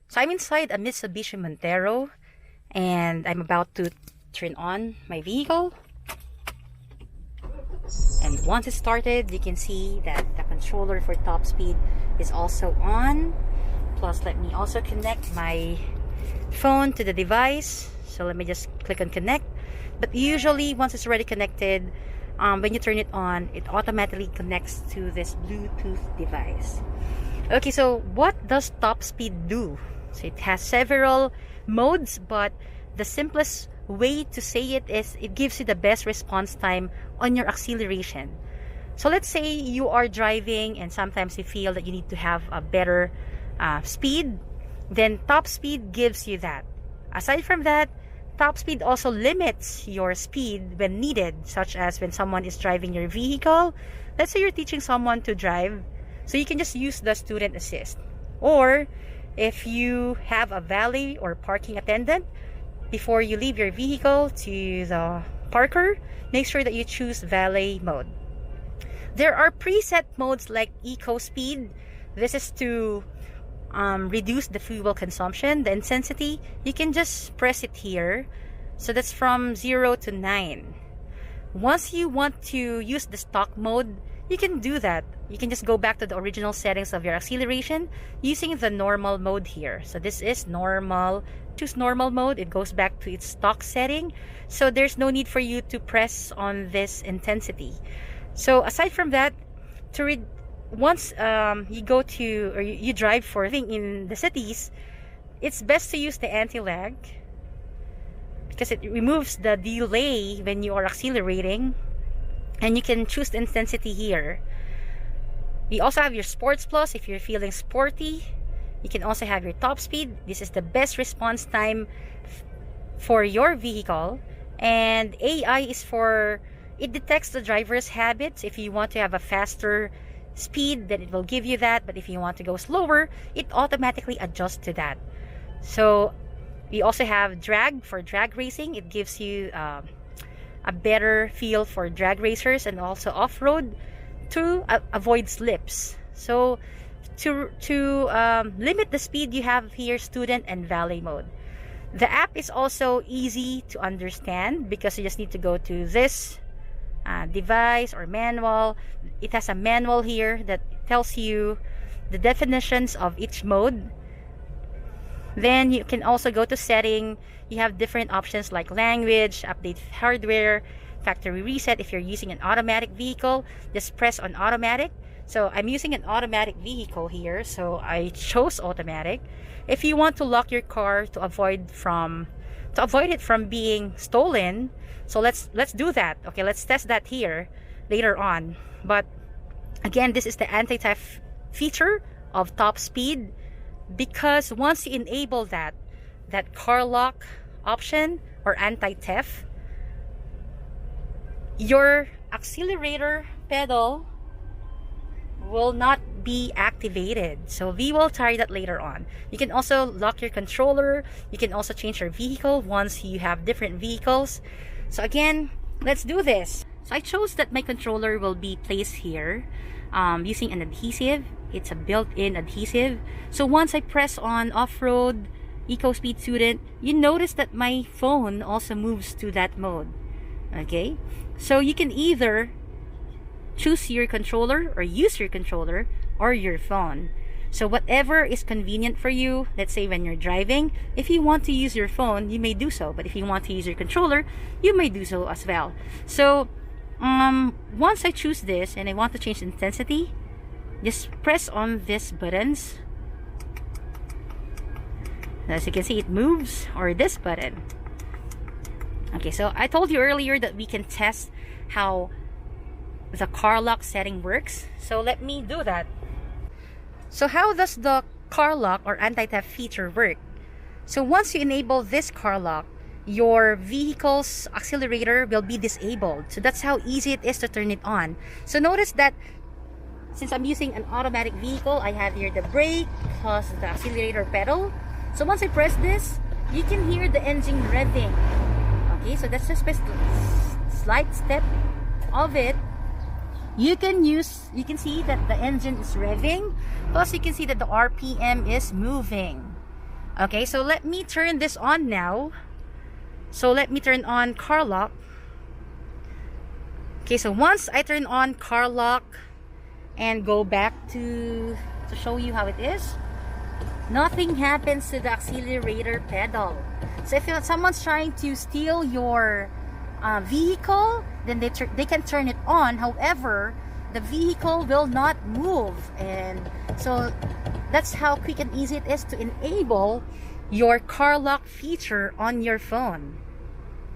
So I'm inside a Mitsubishi Montero and I'm about to turn on my vehicle. And once it started, you can see that the controller for Topspeed is also on. Plus, let me also connect my phone to the device. So let me just click on connect. But usually, once it's already connected, when you turn it on, it automatically connects to this Bluetooth device. Okay, so what does Topspeed do? So it has several modes, but the simplest way to say it is it gives you the best response time on your acceleration. So let's say you are driving and sometimes you feel that you need to have a better speed, then Topspeed gives you that. Aside from that, Topspeed also limits your speed when needed, such as when someone is driving your vehicle. Let's say you're teaching someone to drive, so you can just use the student assist. Or if you have a valet or parking attendant, before you leave your vehicle to the parker, make sure that you choose valet mode. There are preset modes like eco speed. This is to reduce the fuel consumption, the intensity. You can just press it here. So that's from 0 to 9. Once you want to use the stock mode, you can do that. You can just go back to the original settings of your acceleration using the normal mode here. So this is normal. Choose normal mode. It goes back to its stock setting. So there's no need for you to press on this intensity. So aside from that, once you go to or you drive for in the cities, it's best to use the anti-lag because it removes the delay when you are accelerating, and you can choose the intensity here. We also have your Sports Plus if you're feeling sporty. You can also have your Topspeed. This is the best response time for your vehicle. And AI is for, it detects the driver's habits. If you want to have a faster speed, then it will give you that. But if you want to go slower, it automatically adjusts to that. So we also have drag for drag racing. It gives you a better feel for drag racers, and also off-road to avoid slips. So to limit the speed, you have here student and valet mode. The app is also easy to understand because you just need to go to this device or manual. It has a manual here that tells you the definitions of each mode. Then you can also go to setting. You have different options like language, update hardware, factory reset. If you're using an automatic vehicle, just press on automatic. So I'm using an automatic vehicle here, so I chose automatic. If you want to lock your car to avoid it from being stolen, so let's do that. Okay, let's test that here later on. But again, this is the anti-theft feature of Topspeed, because once you enable that car lock option or anti-theft, your accelerator pedal will not be activated. So we will try that later on. You can also lock your controller. You can also change your vehicle once you have different vehicles. So again, let's do this. So I chose that my controller will be placed here using an adhesive. It's a built-in adhesive. So once I press on off-road, eco speed student, you notice that my phone also moves to that mode. Okay, so you can either choose your controller or use your controller or your phone. So whatever is convenient for you. Let's say when you're driving, if you want to use your phone, you may do so. But if you want to use your controller, you may do so as well. So once I choose this and I want to change intensity, just press on these buttons. As you can see, it moves, or this button. Okay, so I told you earlier that we can test how the car lock setting works. So let me do that. So how does the car lock or anti-theft feature work? So once you enable this car lock, your vehicle's accelerator will be disabled. So that's how easy it is to turn it on. So notice that since I'm using an automatic vehicle, I have here the brake plus the accelerator pedal. So once I press this, you can hear the engine revving. Okay, so that's just a slight step of it. You can see that the engine is revving, plus you can see that the RPM is moving. Okay, so let me turn this on now. So let me turn on car lock. Okay, so once I turn on car lock and go back to show you how it is, nothing happens to the accelerator pedal. So if someone's trying to steal your vehicle, then they can turn it on. However, the vehicle will not move. And so that's how quick and easy it is to enable your car lock feature on your phone.